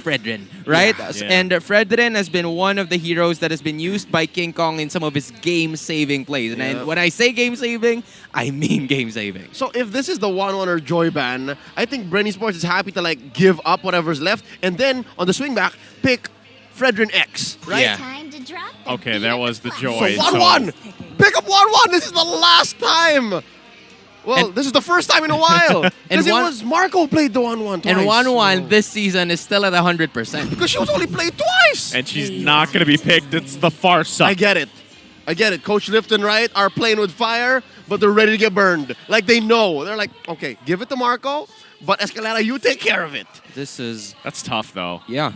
Fredrin, right? Yeah. And Fredrin has been one of the heroes that has been used by King Kong in some of his game-saving plays. And when I say game-saving, I mean game-saving. So if this is the 1-1 or Joy ban, I think BREN Esports is happy to like give up whatever's left and then on the swing back, pick Fredrin X, right? Yeah. Time to drop the Okay, there was the beautiful joy. So 1-1! Pick up 1-1! This is the last time! Well, And- this is the first time in a while. Because it one- was Marco played the 1-1 twice. And 1-1 this season is still at 100%. Because she was only played twice! And she's not going to be picked. It's the Farsa. I get it. I get it. Coach Lifton, right, are playing with fire, but they're ready to get burned. Like, they know. They're like, okay, give it to Marco, but Escalera, you take care of it. This is... That's tough, though. Yeah,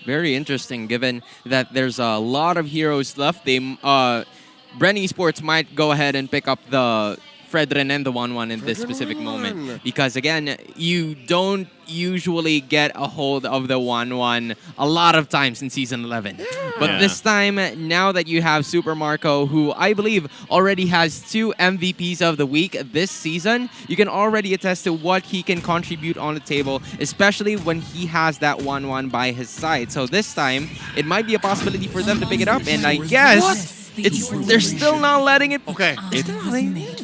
very interesting given that there's a lot of heroes left. They, BREN Esports might go ahead and pick up the Fredrin and the 1-1 in this specific moment. Because again, you don't usually get a hold of the 1-1 a lot of times in Season 11. But Yeah. this time, now that you have Super Marco, who I believe already has 2 MVPs of the week this season, you can already attest to what he can contribute on the table, especially when he has that 1-1 by his side. So this time, it might be a possibility for them to pick it up, and I guess they're still not letting it. Okay.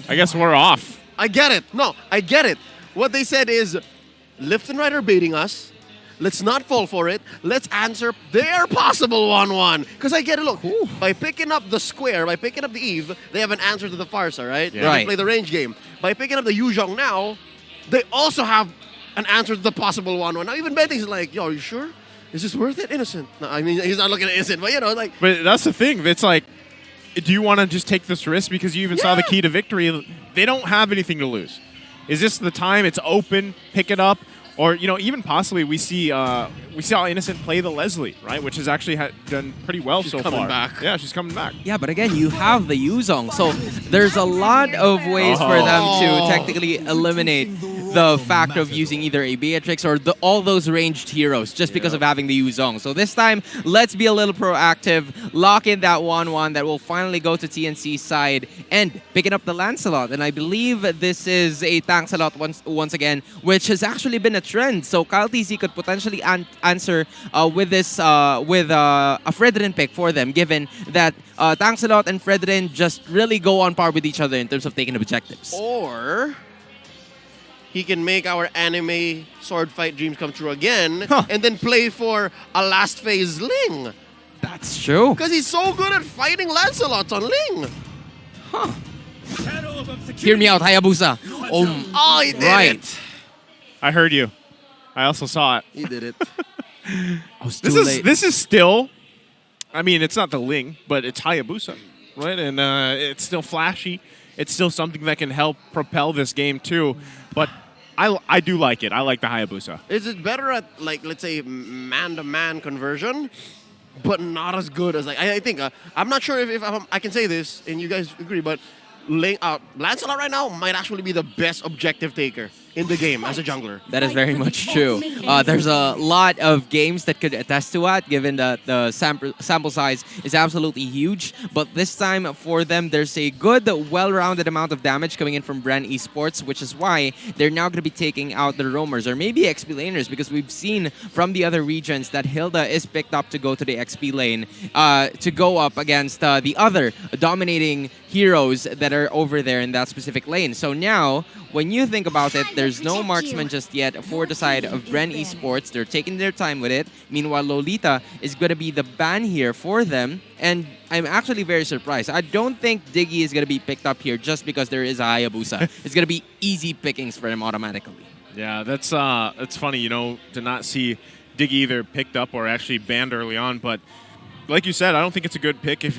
I guess we're off. I get it. No, I get it. What they said is, Lifton Rider baiting us. Let's not fall for it. Let's answer their possible 1-1. Because I get it. Look, by picking up the square, by picking up the Eve, they have an answer to the Farsa, right? Yeah. They Right. can play the range game. By picking up the Yuzhong now, they also have an answer to the possible 1-1. Now even Betting's like, yo, are you sure? Is this worth it? Innocent. No, I mean, he's not looking at innocent, but you know, like... But that's the thing. It's like, do you want to just take this risk because you even saw the key to victory? They don't have anything to lose. Is this the time? It's open. Pick it up, or you know, even possibly we saw Innocent play the Leslie, right, which has actually done pretty well so coming far. back. Yeah, she's coming back. Yeah, but again, you have the Yuzong, so there's a lot of ways for them to technically eliminate the fact of using either a Beatrix or all those ranged heroes just because of having the Yuzong. So this time, let's be a little proactive, lock in that 1-1 that will finally go to TNC's side and picking up the Lancelot. And I believe this is a Lancelot once again, which has actually been a trend. So Kyle TC could potentially answer with this with a Fredrin pick for them, given that Lancelot and Fredrin just really go on par with each other in terms of taking objectives. Or he can make our anime sword fight dreams come true again and then play for a last phase Ling. That's true. Because he's so good at fighting Lancelots on Ling. Hear me out, Hayabusa. Oh, he did Right. it. I heard you. I also saw it. He did it. This is still. I mean, it's not the Ling, but it's Hayabusa, right? And it's still flashy. It's still something that can help propel this game too. But I do like it. I like the Hayabusa. Is it better at, like, let's say, man-to-man conversion, but not as good as, like, I think, I'm not sure if I can say this, and you guys agree, but Lancelot right now might actually be the best objective taker in the game as a jungler. That is very much true. There's a lot of games that could attest to that, given that the sample size is absolutely huge. But this time for them, there's a good, well-rounded amount of damage coming in from BREN Esports, which is why they're now going to be taking out the roamers or maybe XP laners, because we've seen from the other regions that Hilda is picked up to go to the XP lane to go up against the other dominating heroes that are over there in that specific lane. So now, when you think about it, there's no marksman just yet for the side of BREN Esports. They're taking their time with it. Meanwhile, Lolita is going to be the ban here for them. And I'm actually very surprised. I don't think Diggy is going to be picked up here just because there is a Hayabusa. It's going to be easy pickings for him automatically. Yeah, that's funny, you know, to not see Diggy either picked up or actually banned early on. But like you said, I don't think it's a good pick if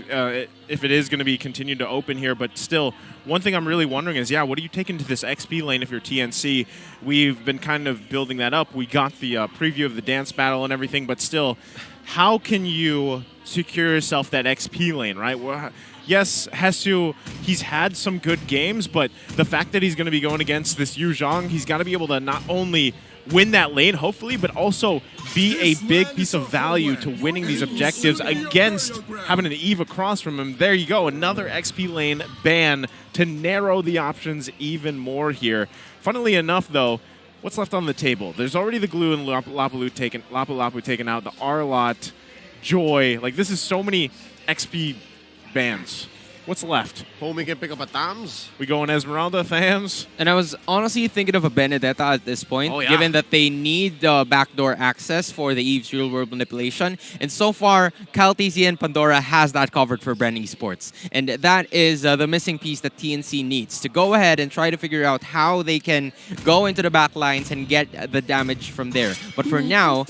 it is going to be continued to open here. But still, one thing I'm really wondering is, yeah, what do you take into this XP lane if you're TNC? We've been kind of building that up. We got the preview of the dance battle and everything, but still, how can you secure yourself that XP lane, right? Well, yes, Hesu, he's had some good games, but the fact that he's going to be going against this Yu Zhang, he's got to be able to not only win that lane, hopefully, but also be a big piece of value to winning these objectives against having an Eve across from him. There you go, another XP lane ban to narrow the options even more here. Funnily enough, though, what's left on the table? There's already the glue and Lapu taken out, the Arlot, Joy. Like, this is so many XP bans. What's left? Homie can pick up a Tams. We going Esmeralda, Thams? And I was honestly thinking of a Benedetta at this point, Oh, yeah. given that they need backdoor access for the Eve's real-world manipulation. And so far, Kyle TZ and Pandora has that covered for BREN Esports. And that is the missing piece that TNC needs to go ahead and try to figure out how they can go into the back lines and get the damage from there. But for now,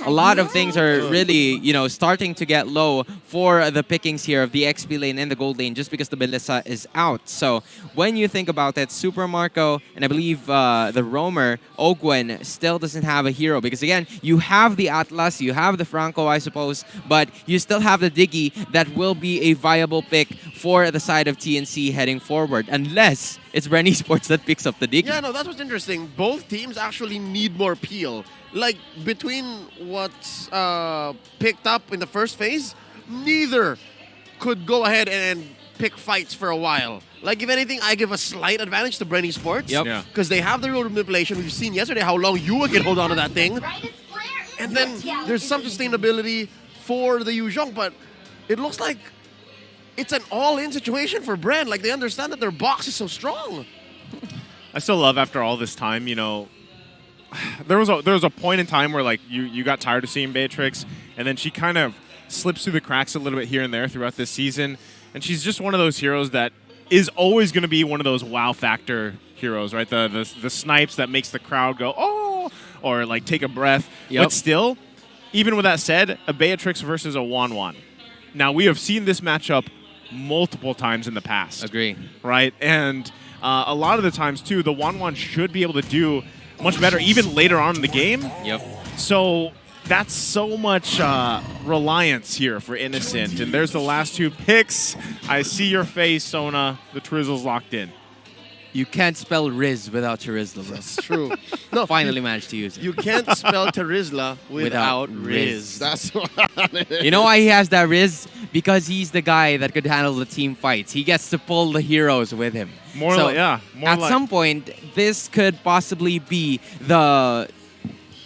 a lot of things are really, starting to get low for the pickings here of the XP lane and the gold lane just because the Melissa is out. So when you think about it, Super Marco and I believe the Roamer, Ogwen, still doesn't have a hero because again, you have the Atlas, you have the Franco, I suppose, but you still have the Diggy that will be a viable pick for the side of TNC heading forward, unless it's BREN Esports that picks up the Diggy. Yeah, no, that's what's interesting. Both teams actually need more peel. Like, between what's picked up in the first phase, neither could go ahead and pick fights for a while. Like, if anything, I give a slight advantage to BREN Esports. Yep. Yeah. Because they have the real manipulation. We've seen yesterday how long Yua can hold on to that thing. And then there's some sustainability for the Yuzhong, but it looks like it's an all-in situation for BREN. Like, they understand that their box is so strong. I still love after all this time, there was a point in time where like you got tired of seeing Beatrix, and then she kind of slips through the cracks a little bit here and there throughout this season, and she's just one of those heroes that is always going to be one of those wow factor heroes, right? The snipes that makes the crowd go oh, or like take a breath. Yep. But still, even with that said, a Beatrix versus a Wanwan. Now we have seen this matchup multiple times in the past. Agree. Right, and a lot of the times too, the Wanwan should be able to do much better even later on in the game. Yep. So that's so much reliance here for Innocent. And there's the last two picks. I see your face, Sona. The Trizzle's locked in. You can't spell Riz without Charizla, bro. It's true. No, Finally managed to use it. you can't spell Terizla without Without Riz. Riz. That's what You know why he has that Riz? Because he's the guy that could handle the team fights. He gets to pull the heroes with him. More At some point, this could possibly be the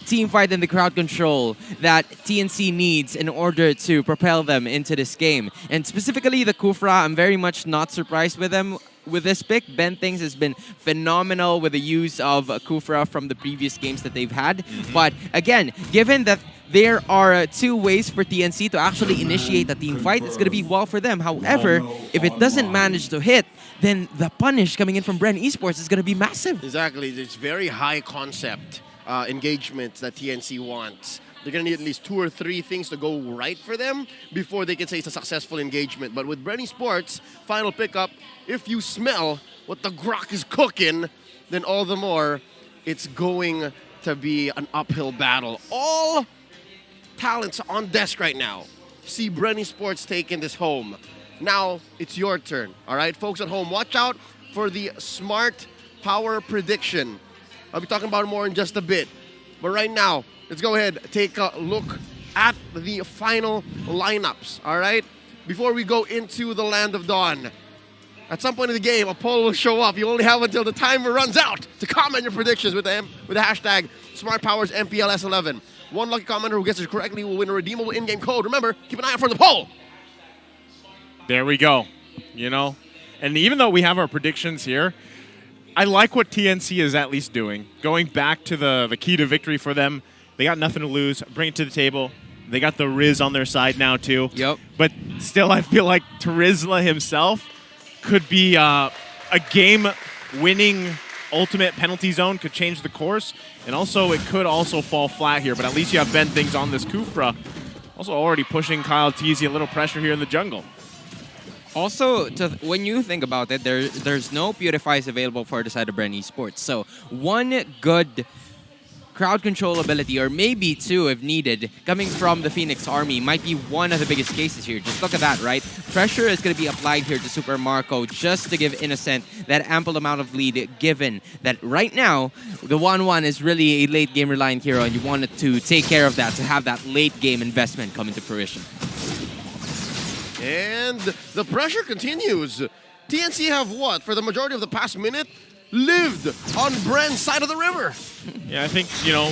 team fight and the crowd control that TNC needs in order to propel them into this game. And specifically the Kufra, I'm very much not surprised with them. With this pick, Ben Things has been phenomenal with the use of Kufra from the previous games that they've had. But again, given that there are two ways for TNC to actually initiate a team fight, it's going to be well for them. However, if it doesn't manage to hit, then the punish coming in from BREN Esports is going to be massive. Exactly. It's very high concept engagements that TNC wants. They're going to need at least 2 or 3 things to go right for them before they can say it's a successful engagement. But with BREN Esports, final pickup, if you smell what the grok is cooking, then all the more it's going to be an uphill battle. All talents on desk right now. See BREN Esports taking this home. Now it's your turn. All right, folks at home, watch out for the smart power prediction. I'll be talking about it more in just a bit. But right now, let's go ahead and take a look at the final lineups, all right? Before we go into the Land of Dawn, at some point in the game, a poll will show up. You only have until the timer runs out to comment your predictions with the hashtag SmartPowers MPL S11. One lucky commenter who gets it correctly will win a redeemable in-game code. Remember, keep an eye out for the poll. There we go. And even though we have our predictions here, I like what TNC is at least doing. Going back to the key to victory for them. They got nothing to lose. Bring it to the table. They got the Riz on their side now, too. Yep. But still, I feel like Terizla himself could be a game-winning ultimate penalty zone, could change the course. And also, it could also fall flat here. But at least you have Ben Things on this Kufra. Also already pushing Kyle Teasy a little pressure here in the jungle. Also, when you think about it, there's no Purifies available for the side of BREN Esports. So one good crowd control ability, or maybe 2 if needed, coming from the Phoenix Army might be one of the biggest cases here. Just look at that, right? Pressure is going to be applied here to Super Marco just to give Innocent that ample amount of lead, given that right now, the 1-1 is really a late game reliant hero, and you wanted to take care of that, to have that late game investment come into fruition. And the pressure continues. TNC have what? For the majority of the past minute, lived on BREN's side of the river. Yeah, I think, you know,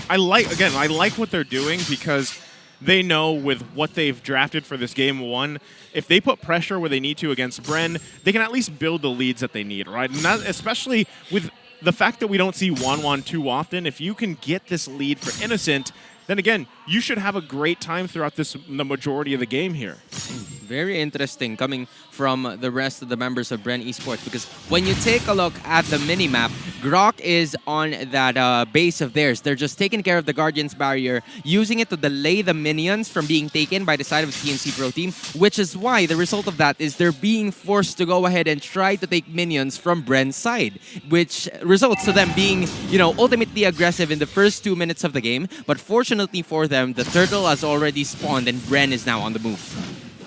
I like what they're doing because they know with what they've drafted for this game one, if they put pressure where they need to against BREN, they can at least build the leads that they need, right? And that, especially with the fact that we don't see 1-1 too often, if you can get this lead for Innocent, then again, you should have a great time throughout the majority of the game here. Very interesting coming from the rest of the members of BREN Esports, because when you take a look at the minimap, Grok is on that base of theirs. They're just taking care of the Guardian's barrier, using it to delay the minions from being taken by the side of the TNC Pro team, which is why the result of that is they're being forced to go ahead and try to take minions from BREN's side, which results to them being, you know, ultimately aggressive in the first 2 minutes of the game. But fortunately for them, the turtle has already spawned and BREN is now on the move.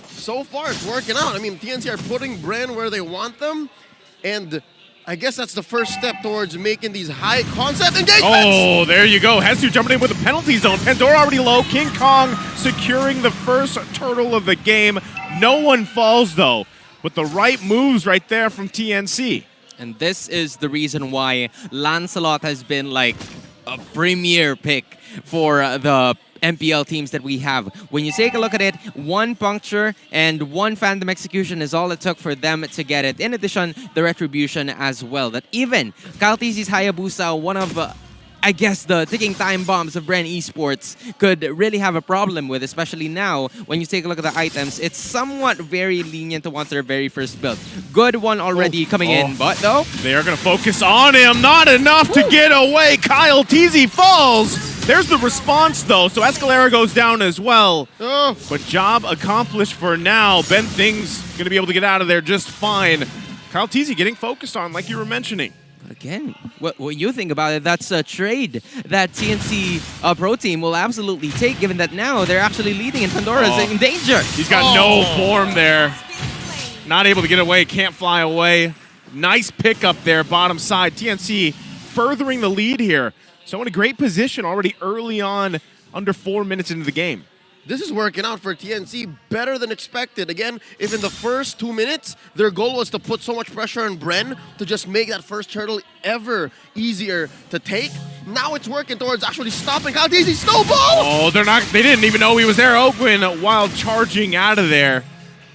So far, it's working out. I mean, TNC are putting BREN where they want them, and I guess that's the first step towards making these high concept engagements. Oh, there you go. Hesu jumping in with the penalty zone. Pandora already low. King Kong securing the first turtle of the game. No one falls, though, with the right moves right there from TNC. And this is the reason why Lancelot has been like a premier pick for the MPL teams that we have. When you take a look at it, 1 puncture and 1 Phantom Execution is all it took for them to get it. In addition, the Retribution as well. That even Kaltisi's Hayabusa, one of I guess the ticking time bombs of BREN Esports, could really have a problem with, especially now when you take a look at the items. It's somewhat very lenient towards their very first build. Good one already coming in, but though they are going to focus on him. Not enough to get away. Kyle Teasy falls. There's the response, though, so Escalera goes down as well. But job accomplished for now. Ben Thing's going to be able to get out of there just fine. Kyle Teasy getting focused on, like you were mentioning. Again, what you think about it, that's a trade that TNC Pro Team will absolutely take, given that now they're actually leading and Pandora's in danger. He's got no form there. Not able to get away, can't fly away. Nice pickup there, bottom side. TNC furthering the lead here. So in a great position already early on, under 4 minutes into the game. This is working out for TNC better than expected. Again, if in the first 2 minutes, their goal was to put so much pressure on BREN to just make that first turtle ever easier to take, now it's working towards actually stopping Kyle Teasy snowball! Oh, they didn't even know he was there. Ogwin while charging out of there.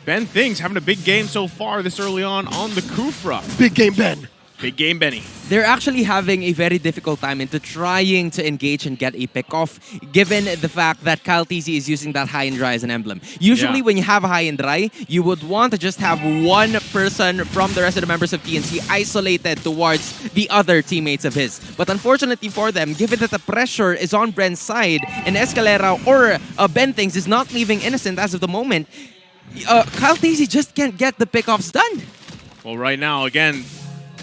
Ben Thing's having a big game so far this early on the Kufra. Big game, Ben. Big game, Benny. They're actually having a very difficult time into trying to engage and get a pick-off, given the fact that Kyle Teasy is using that high and dry as an emblem. Usually when you have a high and dry, you would want to just have one person from the rest of the members of TNC isolated towards the other teammates of his. But unfortunately for them, given that the pressure is on BREN's side and Escalera or Ben Things is not leaving Innocent as of the moment, Kyle Teasy just can't get the pick-offs done. Well, right now, again,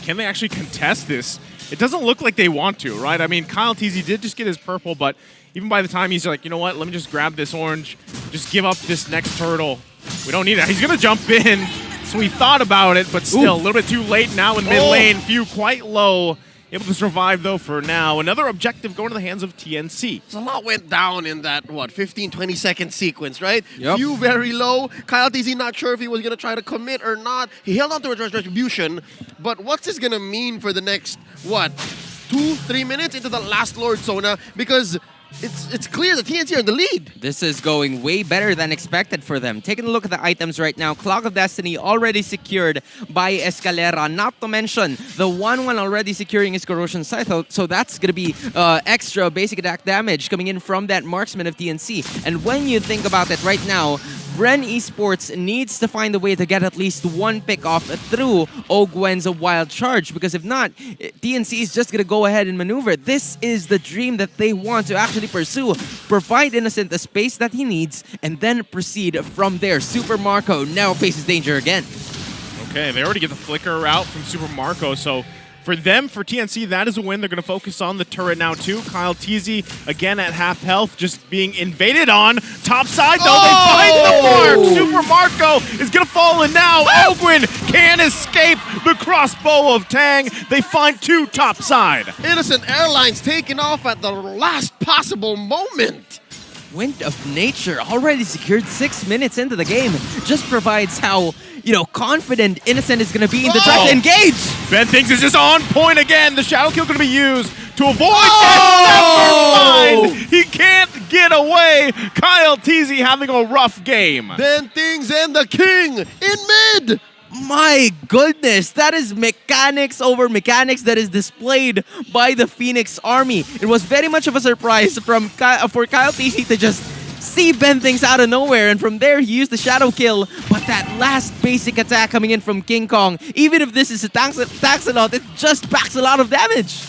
can they actually contest this? It doesn't look like they want to, right? I mean, Kyle Teasy did just get his purple, but even by the time he's like, you know what, let me just grab this orange, just give up this next turtle. We don't need it. He's going to jump in. So he thought about it, but still a little bit too late now in mid lane. Few quite low. Able to survive, though, for now. Another objective going to the hands of TNC. So a lot went down in that, 15, 20-second sequence, right? Yep. Few very low. Kyle Teasy not sure if he was going to try to commit or not. He held on to his retribution. But what's this going to mean for the next, 2-3 minutes into the last Lord Sona? Because it's clear that TNC are in the lead. This is going way better than expected for them. Taking a look at the items right now, Clock of Destiny already secured by Escalera, not to mention the 1-1 already securing his Corrosion Scythe, so that's going to be extra basic attack damage coming in from that marksman of TNC. And when you think about it right now, BREN Esports needs to find a way to get at least one pick off through Ogwen's wild charge, because if not, TNC is just going to go ahead and maneuver. This is the dream that they want to actually pursue. Provide Innocent the space that he needs and then proceed from there. Super Marco now faces danger again. Okay, they already get the flicker route from Super Marco, so for them, for TNC, that is a win. They're going to focus on the turret now, too. Kyle Teasy, again at half health, just being invaded on. Top side, though, they find the mark. Super Marco is going to fall in now. Ogwin can escape the crossbow of Tang. They find 2 top side. Innocent Airlines taking off at the last possible moment. Wind of Nature already secured 6 minutes into the game. Just provides how, confident Innocent is going to be in the try to engage. Ben thinks is just on point again. The Shadow Kill going to be used to avoid. Oh! Never mind. He can't get away. Kyle Teasy having a rough game. Then things and the king in mid. My goodness, that is mechanics over mechanics that is displayed by the Phoenix Army. It was very much of a surprise for Kyle TC to just see Ben things out of nowhere, and from there he used the Shadow Kill. But that last basic attack coming in from King Kong, even if this is attacks a lot, it just packs a lot of damage.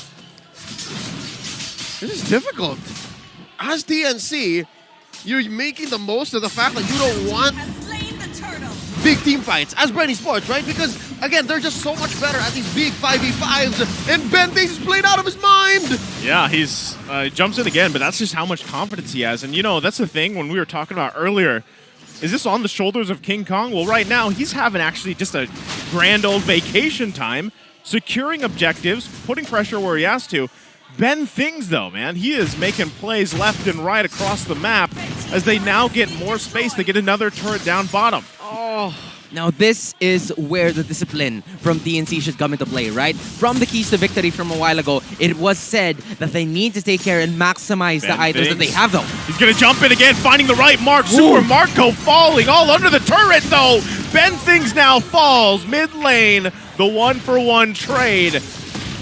This is difficult. As TNC, you're making the most of the fact that you don't want big team fights as BREN Esports, right? Because, again, they're just so much better at these big 5v5s, and Ben thinks he's played out of his mind! Yeah, he's jumps in again, but that's just how much confidence he has. And, that's the thing when we were talking about earlier. Is this on the shoulders of King Kong? Well, right now, he's having actually just a grand old vacation time, securing objectives, putting pressure where he has to. Ben Things, though, man, he is making plays left and right across the map as they now get more space. They get another turret down bottom. Oh, now this is where the discipline from TNC should come into play, right? From the keys to victory from a while ago, it was said that they need to take care and maximize the items that they have, though. He's going to jump in again, finding the right mark. Super Marco falling all under the turret, though. Ben Things now falls mid lane. The 1-for-1 trade.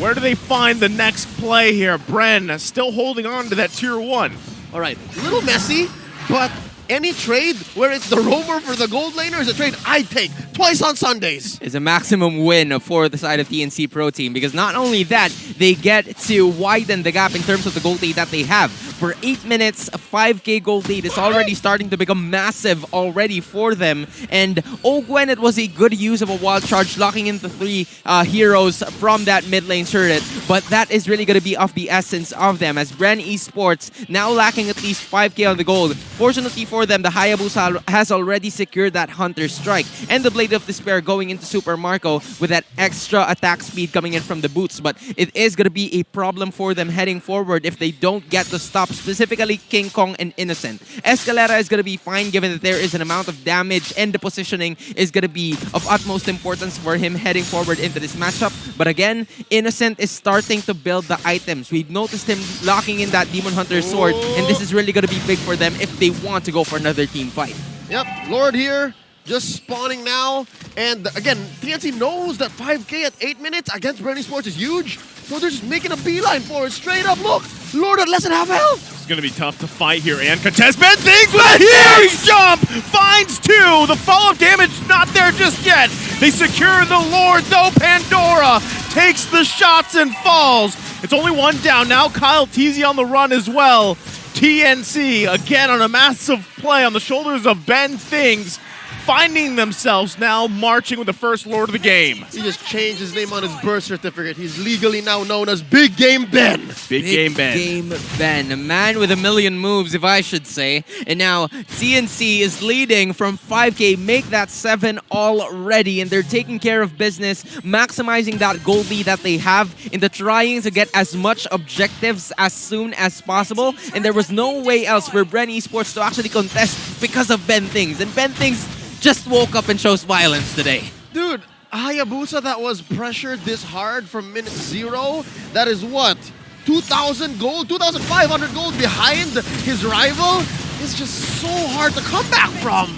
Where do they find the next play here? BREN still holding on to that tier 1. All right, a little messy, but any trade where it's the roamer for the gold laner is a trade I'd take twice on Sundays. Is a maximum win for the side of TNC Pro Team, because not only that, they get to widen the gap in terms of the gold lead that they have. For 8 minutes, a 5k gold lead is already starting to become massive already for them. And Gwen, it was a good use of a wild charge, locking in the 3 heroes from that mid lane turret. But that is really going to be of the essence of them, as BREN Esports now lacking at least 5k on the gold. Fortunately for them, the Hayabusa has already secured that Hunter Strike and the Blade of Despair going into Super Marco with that extra attack speed coming in from the boots. But it is going to be a problem for them heading forward if they don't get to stop specifically King Kong and Innocent. Escalera is going to be fine given that there is an amount of damage, and the positioning is going to be of utmost importance for him heading forward into this matchup. But again, Innocent is starting to build the items. We've noticed him locking in that Demon Hunter sword, and this is really going to be big for them if they want to go for another team fight. Yep, Lord here, just spawning now. And again, TNC knows that 5k at 8 minutes against BREN Esports is huge. So they're just making a beeline for it. Straight up, look! Lord at less than half health! It's going to be tough to fight here and contest. Ben Things with a huge jump! Finds 2! The follow-up damage not there just yet. They secure the Lord, though. Pandora takes the shots and falls. It's only 1 down now. Kyle Teasy on the run as well. TNC again on a massive play on the shoulders of Ben Things, finding themselves now marching with the first Lord of the game. He just changed his name on his birth certificate. He's legally now known as Big Game Ben. Big Game Ben. Game Ben, a man with a million moves, if I should say. And now TNC is leading from 5k, make that 7 already, and they're taking care of business, maximizing that gold lead that they have into trying to get as much objectives as soon as possible. And there was no way else for BREN Esports to actually contest because of Ben Things. And Ben Things just woke up and shows violence today. Dude, Hayabusa that was pressured this hard from minute 0, that is what? 2,000 gold, 2,500 gold behind his rival? It's just so hard to come back from.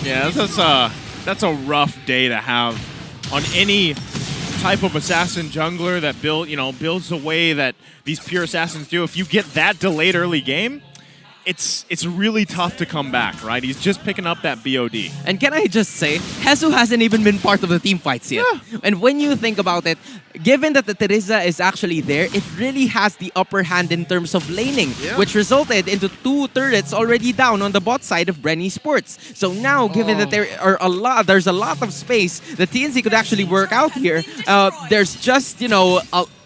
Yeah, that's a rough day to have on any type of assassin jungler that builds the way that these pure assassins do. If you get that delayed early game, it's really tough to come back, right? He's just picking up that BOD. And can I just say, Hezu hasn't even been part of the team fights yet. Yeah. And when you think about it, given that the Teresa is actually there, it really has the upper hand in terms of laning, which resulted into 2 turrets already down on the bot side of BREN Esports. So now, given that there's a lot of space that TNC could actually work out here, there's just,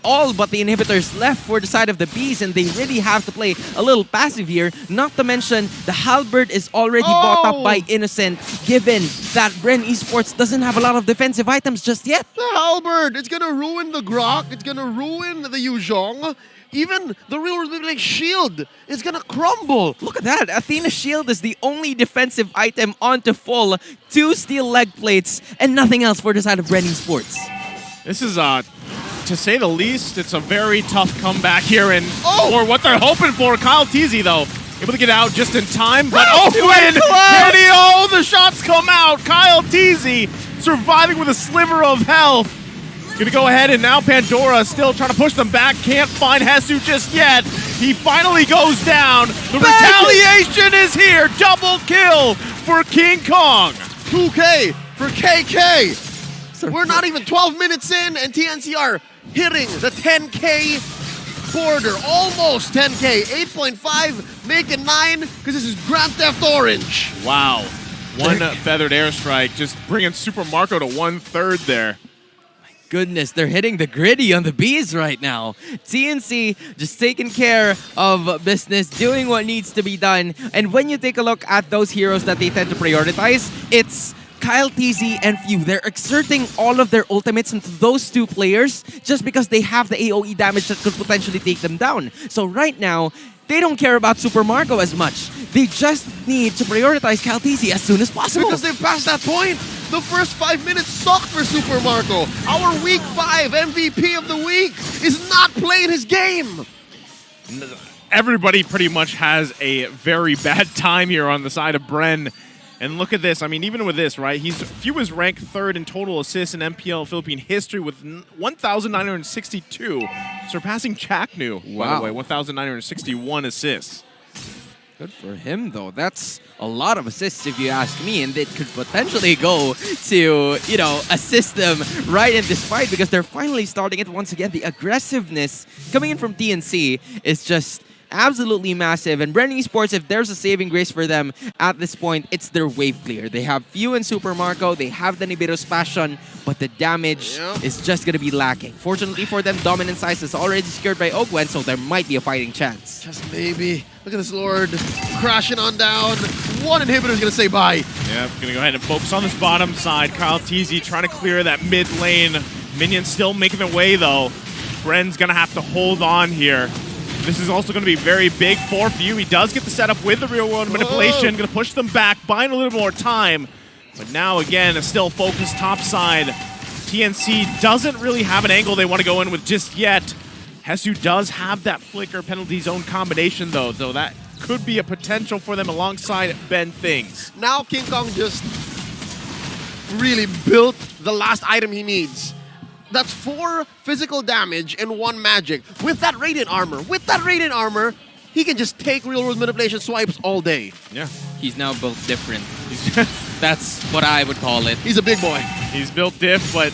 all but the inhibitors left for the side of the Bees, and they really have to play a little passive here. Not to mention, the Halberd is already bought up by Innocent, given that BREN Esports doesn't have a lot of defensive items just yet. The Halberd, it's gonna ruin the Grok, it's gonna ruin the Yuzhong. even the real like shield is gonna crumble. Look at that. Athena's shield is the only defensive item onto full. 2 steel leg plates and nothing else for the side of BREN Esports. This is, to say the least, it's a very tough comeback here, and Oh! or what they're hoping for. Kyle Teasy, though, able to get out just in time, but Oh, too Owen! close! Oh, the shots come out. Kyle Teasy surviving with a sliver of health. Gonna go ahead, and now Pandora still trying to push them back. Can't find Hesu just yet. He finally goes down. The retaliation is here. Double kill for King Kong. 2K for KK. We're not even 12 minutes in, and TNC are hitting the 10K border. Almost 10K. 8.5, make it 9, because this is Grand Theft Orange. Wow. One feathered airstrike, just bringing Super Marco to 1/3 there. Goodness, they're hitting the gritty on the bees right now. TNC just taking care of business, doing what needs to be done. And when you take a look at those heroes that they tend to prioritize, it's Kyle TZ and Few. They're exerting all of their ultimates into those 2 players just because they have the AoE damage that could potentially take them down. So right now, they don't care about Super Marco as much. They just need to prioritize Kyle TZ as soon as possible. Because they've passed that point. The first 5 minutes sucked for Super Marco. Our Week 5 MVP of the week is not playing his game. Everybody pretty much has a very bad time here on the side of BREN. And look at this. I mean, even with this, right? Few is ranked 3rd in total assists in MPL Philippine history with 1,962, surpassing Chaknu, by Wow. the way, 1,961 assists. Good for him, though. That's a lot of assists, if you ask me, and it could potentially go to, assist them right in this fight because they're finally starting it once again. The aggressiveness coming in from TNC is just absolutely massive. And BREN Esports, if there's a saving grace for them at this point, it's their wave clear. They have Few and Super Marco, they have the Nibiru's Passion, but the damage is just going to be lacking. Fortunately for them, Dominant Size is already secured by Ogwen, so there might be a fighting chance. Just maybe. Look at this Lord crashing on down. One inhibitor is going to say bye. Yeah, gonna go ahead and focus on this bottom side. Kyle TZ trying to clear that mid lane. Minions still making their way, though. BREN's gonna have to hold on here. This is also going to be very big for Few. He does get the setup with the real-world manipulation. Going to push them back, buying a little more time. But now, again, a still focused top side. TNC doesn't really have an angle they want to go in with just yet. Hesu does have that flicker penalty zone combination, though. So that could be a potential for them alongside Ben Things. Now King Kong just really built the last item he needs. That's 4 physical damage and 1 magic. With that Radiant Armor, he can just take real-world manipulation swipes all day. Yeah. He's now built different. That's what I would call it. He's a big boy. He's built diff, but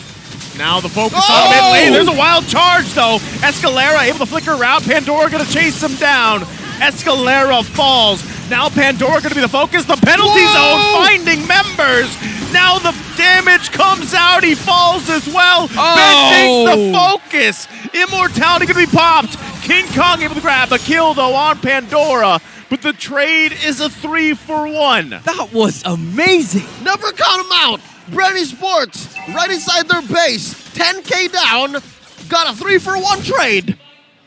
now the focus on mid lane. There's a wild charge, though. Escalera able to flicker out. Pandora going to chase him down. Escalera falls. Now Pandora going to be the focus. The penalty zone finding members. Now the damage comes out. He falls as well. Ben takes the focus. Immortality going to be popped. King Kong able to grab a kill, though, on Pandora. But the trade is a 3-for-1. That was amazing. Never count him out. BREN Esports, right inside their base. 10K down. Got a 3-for-1 trade.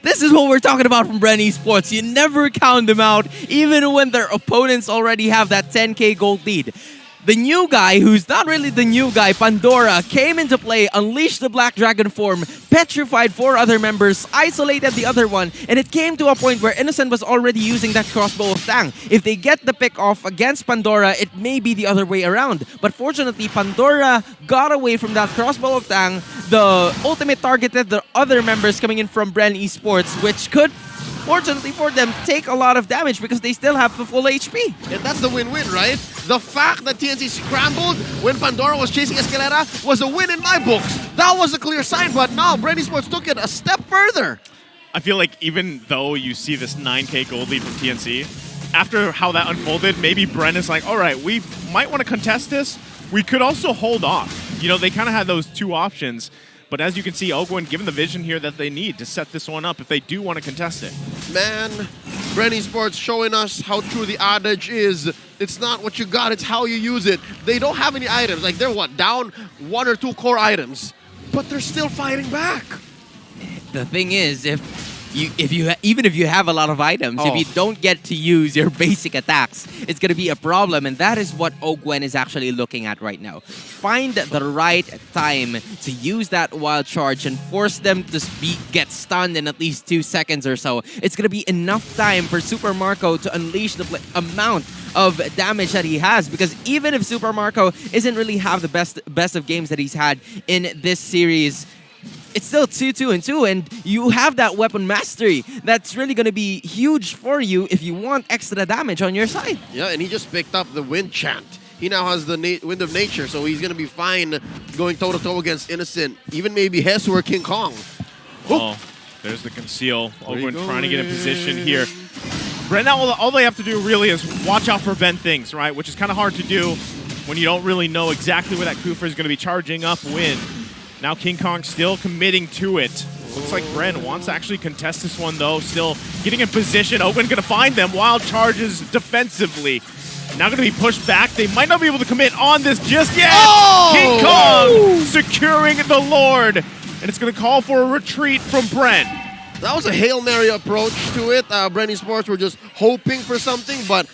This is what we're talking about from BREN Esports. You never count them out, even when their opponents already have that 10K gold lead. The new guy, who's not really the new guy, Pandora, came into play, unleashed the Black Dragon form, petrified 4 other members, isolated the other one, and it came to a point where Innocent was already using that crossbow of Tang. If they get the pick off against Pandora, it may be the other way around. But fortunately, Pandora got away from that crossbow of Tang. The ultimate targeted the other members coming in from BREN Esports, which could, fortunately for them, take a lot of damage because they still have the full HP. And that's the win-win, right? The fact that TNC scrambled when Pandora was chasing Escalera was a win in my books. That was a clear sign, but now BREN Esports took it a step further. I feel like even though you see this 9K gold lead from TNC, after how that unfolded, maybe BREN is like, all right, we might want to contest this. We could also hold off. You know, they kind of had those 2 options. But as you can see, Ogwen given the vision here that they need to set this one up if they do want to contest it. Man, BREN Esports showing us how true the adage is. It's not what you got, it's how you use it. They don't have any items. Like, they're what, down 1 or 2 core items. But they're still fighting back. The thing is, if even if you have a lot of items, if you don't get to use your basic attacks, it's gonna be a problem, and that is what Ogwen is actually looking at right now. Find the right time to use that wild charge and force them to get stunned in at least 2 seconds or so. It's gonna be enough time for Super Marco to unleash the amount of damage that he has, because even if Super Marco isn't really have the best of games that he's had in this series, it's still 2-2-2, and you have that weapon mastery that's really going to be huge for you if you want extra damage on your side. Yeah, and he just picked up the wind chant. He now has the wind of nature, so he's going to be fine going toe-to-toe against Innocent, even maybe Hesu or King Kong. Oh, there's the conceal. Ogwen trying to get in position here. Right now, all they have to do really is watch out for Ben things, right? Which is kind of hard to do when you don't really know exactly where that Kufa is going to be charging up when. Now King Kong still committing to it. Looks like BREN wants to actually contest this one, though. Still getting in position. Ogwen going to find them. Wild charges defensively. Now going to be pushed back. They might not be able to commit on this just yet. Oh! King Kong securing the Lord. And it's going to call for a retreat from BREN. That was a Hail Mary approach to it. BREN Esports were just hoping for something, but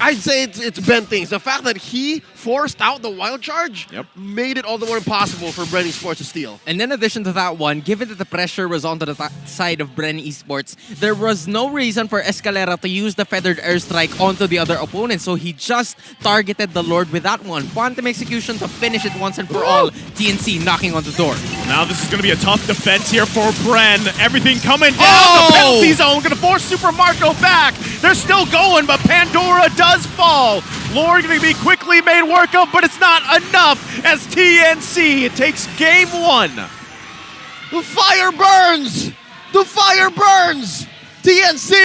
I'd say it's Ben things. The fact that he forced out the wild charge made it all the more impossible for BREN Esports to steal. And in addition to that one, given that the pressure was onto the side of BREN Esports, there was no reason for Escalera to use the feathered airstrike onto the other opponent, so he just targeted the Lord with that one. Quantum execution to finish it once and for all. TNC knocking on the door. Now this is going to be a tough defense here for BREN. Everything coming down. The penalty zone going to force Super Marco back. They're still going, but Pandora does fall. Lord going to be quickly made work of, but it's not enough as TNC takes game 1. The fire burns! The fire burns! TNC!